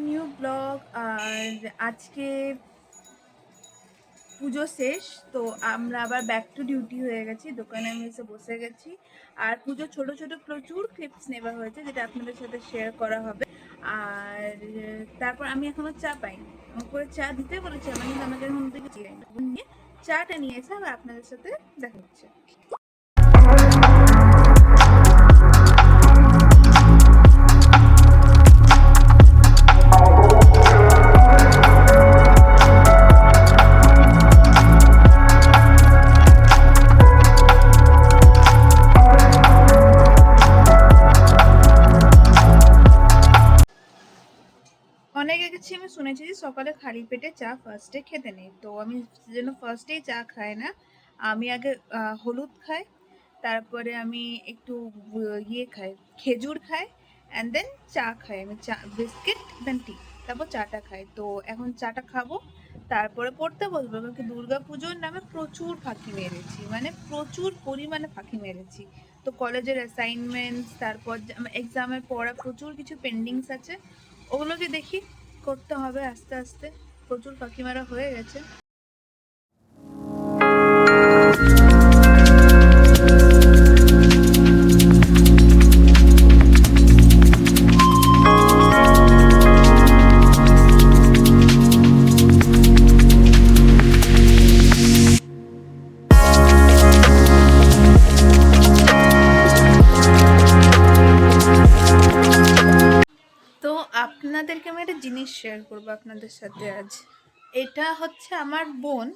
New blog. আর আজকে পুজো শেষ, তো আমরা আবার ব্যাক টু ডিউটি হয়ে গেছি। দোকানে আমি এসে বসে গেছি। আর পুজো ছোট ছোট প্রচুর ক্লিপস নেওয়া হয়েছে, যেটা আপনাদের সাথে শেয়ার করা হবে। আর তারপর আমি এখনো চা পাইনি, করে চা দিতে বলেছি আমার, কিন্তু আমাকে এখন থেকে নিয়ে চাটা নিয়ে এসে আবার আপনাদের সাথে দেখা হচ্ছে। অনেক গেছি, আমি শুনেছি যে সকালে খালি পেটে চা ফার্স্টে খেতে নেই, তো আমি সেজন্য ফার্স্টেই চা খাই না। আমি আগে হলুদ খাই, তারপরে আমি একটু ইয়ে খাই, খেজুর খাই, অ্যান্ড দেন চা খাই। আমি চা বিস্কিট দেন টি, তারপর চাটা খাই। তো এখন চাটা খাবো, তারপরে পড়তে বসবো। কারণ দুর্গা পুজোর নামে প্রচুর ফাঁকি মেরেছি, মানে প্রচুর পরিমাণে ফাঁকি মেরেছি। তো কলেজের অ্যাসাইনমেন্টস, তারপর এক্সামের পড়া প্রচুর কিছু পেন্ডিংস আছে, ওগুলোকে দেখি করতে হবে আস্তে আস্তে। প্রচুর ফাঁকি মারা হয়ে গেছে। তো আপনাদেরকে আমি একটা জিনিস শেয়ার করবো আপনাদের সাথে আজ। এটা হচ্ছে আমার বোন,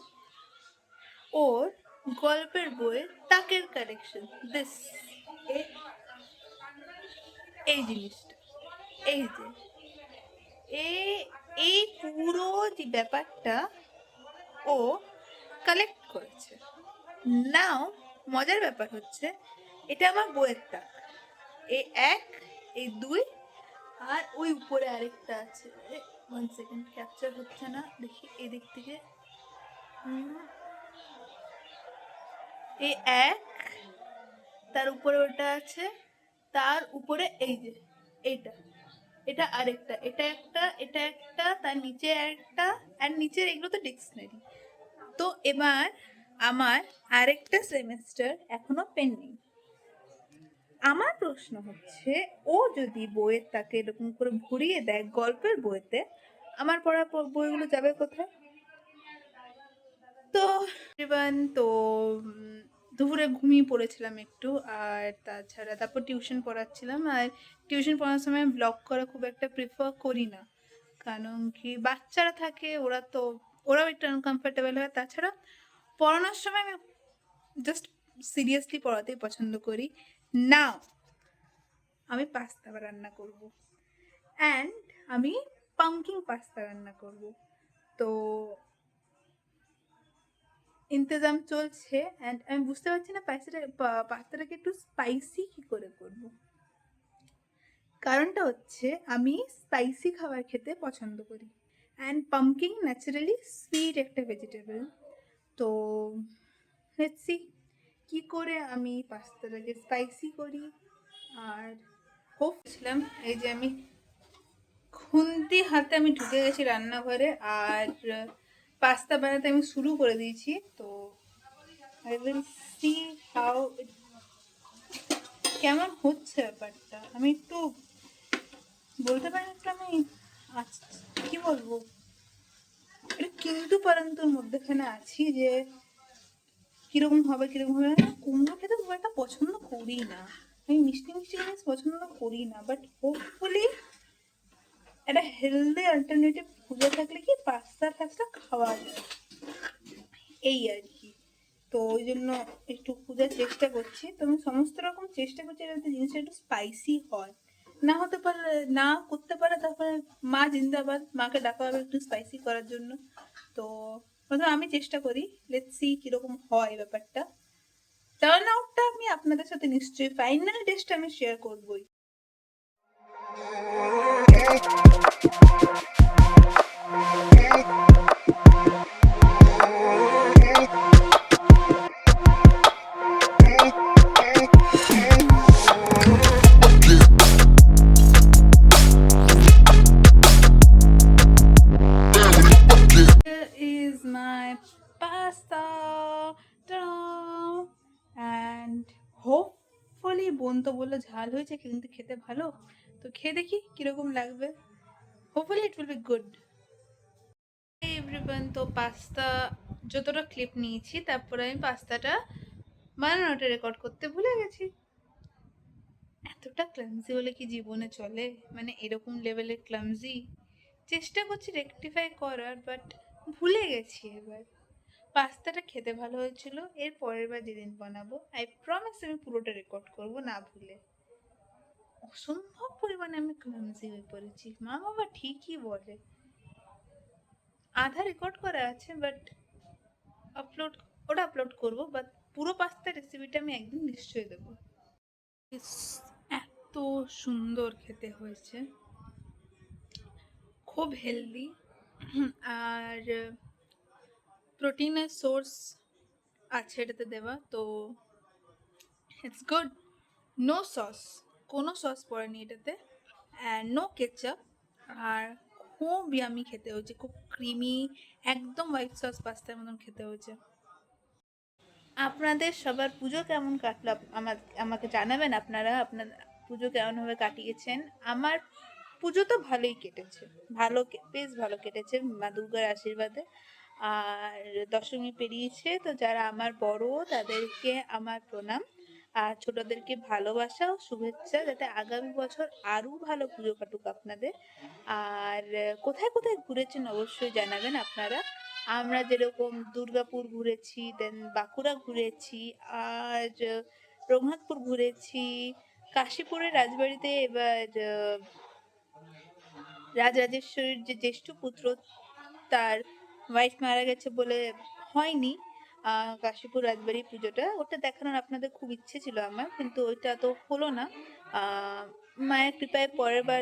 ওর গল্পের বইয়ের তাকের কালেকশন। দিস, এই জিনিসটা, এই যে এই পুরো যে ব্যাপারটা ও কালেক্ট করেছে। নাও মজার ব্যাপার হচ্ছে, এটা আমার বইয়ের তাক। এই এক, এই দুই, আর ওই উপরে আরেকটা আছে। 1 সেকেন্ড, ক্যাপচার হচ্ছে না, দেখি এদিক থেকে। এই এক, তার উপরে ওটা আছে, তার উপরে এই যে এইটা, এটা আরেকটা, এটা একটা, এটা একটা, তার নিচে একটা, আর নিচের এগুলো তো ডিকশনারি। তো এবার আমার আরেকটা সেমেস্টার এখনো পেন্ডিং। আমার প্রশ্ন হচ্ছে, ও যদি বইয়ের তাকে এরকম করে ভরিয়ে দেয় গল্পের বইতে, আমার পড়া বইগুলো যাবে কোথায়? তো তো দুপুরে ঘুমিয়ে পড়েছিলাম একটু, আর তাছাড়া তারপর টিউশন পড়াচ্ছিলাম। আর টিউশন পড়ার সময় ব্লগ করা খুব একটা প্রিফার করি না, কারণ কি বাচ্চারা থাকে, ওরাও একটু আনকমফোর্টেবল হয়। তাছাড়া পড়ানোর সময় আমি জাস্ট সিরিয়াসলি পড়াতেই পছন্দ করি। নাও আমি পাস্তা রান্না করব, অ্যান্ড আমি পাম্পকিন পাস্তা রান্না করব। তো ইন্তজাম চলছে, অ্যান্ড আমি বুঝতে পারছি না পাস্তাটাকে একটু স্পাইসি কি করে করব। কারণটা হচ্ছে, আমি স্পাইসি খাবার খেতে পছন্দ করি, অ্যান্ড পাম্পকিন ন্যাচারালি সুইট একটা ভেজিটেবল। তো লেটস সি কি করে আমি পাস্তাটাকে স্পাইসি করি। আর হোপছিলাম, এই যে আমি খুন্তি হাতে আমি ঢুকে গেছি রান্নাঘরে, আর পাস্তা বানাতে আমি শুরু করে দিয়েছি। তো আই উইল সি হাউ কেমন হচ্ছে ব্যাপারটা। আমি একটু বলতে পারি, একটু আমি কি বলবো, এটা কিন্তু পরন্তর মধ্যেখানে আছি যে কিরকম হবে কিরকম হবে না। কুমড়ো খেতে খুব একটা পছন্দ করি না, আমি মিষ্টি মিষ্টি জিনিস পছন্দ করি না, বাট হোপফুলি একটা হেলদি অল্টারনেটিভ খুঁজে থাকলে কি পাস্তা টাস্তা খাওয়া যায়, এই আর কি। তো ওই জন্য একটু খোঁজার চেষ্টা করছি। তো আমি সমস্ত রকম চেষ্টা করছি যাতে জিনিসটা একটু স্পাইসি হয়। না হতে পারে, না করতে পারে, তারপরে মা জিন্দাবাদ, মাকে ডাকা হবে একটু স্পাইসি করার জন্য। তো প্রথমে আমি চেষ্টা করি, লেটস সি কিরকম হয় ব্যাপারটা। টার্ন আউটটা আমি আপনাদের সাথে নিশ্চয়ই, ফাইনাল টেস্টটা আমি শেয়ার করবই। বোন তো বললো ঝাল হয়েছে কিন্তু খেতে ভালো, তো খেয়ে দেখি কিরকম লাগবে। Hopefully it will be good. Everyone, তো পাস্তা যতটা ক্লিপ নিয়েছি তারপরে আমি পাস্তাটা বানানোটা রেকর্ড করতে ভুলে গেছি। এতটা ক্লামজি হলে কি জীবনে চলে? মানে এরকম লেভেলের ক্লামজি। চেষ্টা করছি রেকটিফাই করার, বাট ভুলে গেছি এবার। পাস্তাটা খেতে ভালো হয়েছিল। এর পরের বার যেদিন বানাবো আই প্রমিস আমি পুরোটা রেকর্ড করব না ভুলে। অসম্ভব পরিমাণে আমি ক্লামজি হয়ে পড়েছি, মা বাবা ঠিকই বলে। আধা রেকর্ড করা আছে, বাট আপলোড ওটা আপলোড করবো, বাট পুরো পাস্তা রেসিপিটা আমি একদিন নিশ্চয়ই দেবো। এত সুন্দর খেতে হয়েছে, খুব হেলদি, আর প্রোটিনের সোর্স আছে এটাতে দেওয়া, তো ইটস গুড। নো সস, কোনো সস পড়েনি এটাতে, অ্যান্ড নো কেচাপ। আর খুব ইয়ামি খেতে হয়েছে, খুব ক্রিমি, একদম হোয়াইট সস পাস্তার মতন খেতে হয়েছে। আপনাদের সবার পুজো কেমন কাটলো আমাকে জানাবেন। আপনার পুজো কেমনভাবে কাটিয়েছেন। আমার পুজো তো ভালোই কেটেছে, বেশ ভালো কেটেছে মা দুর্গার আশীর্বাদে। আর দশমী পেরিয়েছে, তো যারা আমার বড় তাদেরকে আমার প্রণাম, আর ছোটদেরকে ভালোবাসা ও শুভেচ্ছা, যাতে আগামী বছর আরো ভালো পুজো কাটুক আপনাদের। আর কোথায় কোথায় ঘুরেছেন অবশ্যই জানাবেন আপনারা। আমরা যেরকম দুর্গাপুর ঘুরেছি, দেন বাঁকুড়া ঘুরেছি, আর রঘুনাথপুর ঘুরেছি, কাশীপুরের রাজবাড়িতে এবার রাজরাজেশ্বরীর যে জ্যেষ্ঠ পুত্র তার ওয়াইফ মারা গেছে বলে হয়নি কাশীপুর রাজবাড়ি পুজোটা, ওটা দেখানোর আপনাদের খুব ইচ্ছে ছিল আমার, কিন্তু ওইটা তো হলো না। মায়ের কৃপায় পরের বার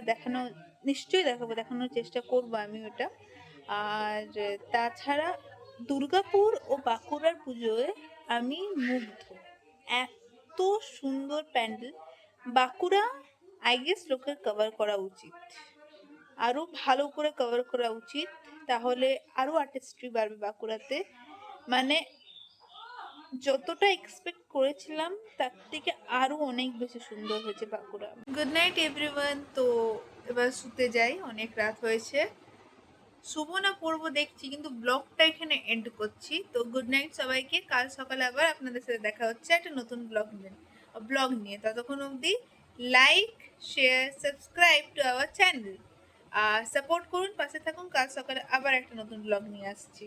নিশ্চয়ই দেখানোর চেষ্টা করবো আমি ওটা। আর তাছাড়া দুর্গাপুর ও বাঁকুড়ার পুজোয় আমি মুগ্ধ, এত সুন্দর প্যান্ডেল। বাঁকুড়া আই গেস লোকের কভার করা উচিত, আরো ভালো করে কভার করা উচিত, তাহলে আরো আর্টিস্ট্রি বাড়বে বাঁকুড়াতে। মানে যতটা এক্সপেক্ট করেছিলাম তার থেকে আরো অনেক বেশি সুন্দর হয়েছে বাঁকুড়া। গুড নাইট এভরিওয়ান, তো এবার শুতে যাই, অনেক রাত হয়েছে। শুভ না পড়বো দেখছি, কিন্তু ব্লগটা এখানে এন্ড করছি। তো গুড নাইট সবাইকে, কাল সকালে আবার আপনাদের সাথে দেখা হচ্ছে একটা নতুন ব্লগ নিয়ে। ততক্ষণ অবধি like, share, subscribe to our channel, support করুন, পাশে থাকুন। কাল সকালে আবার একটা নতুন ব্লগ নিয়ে আসছি।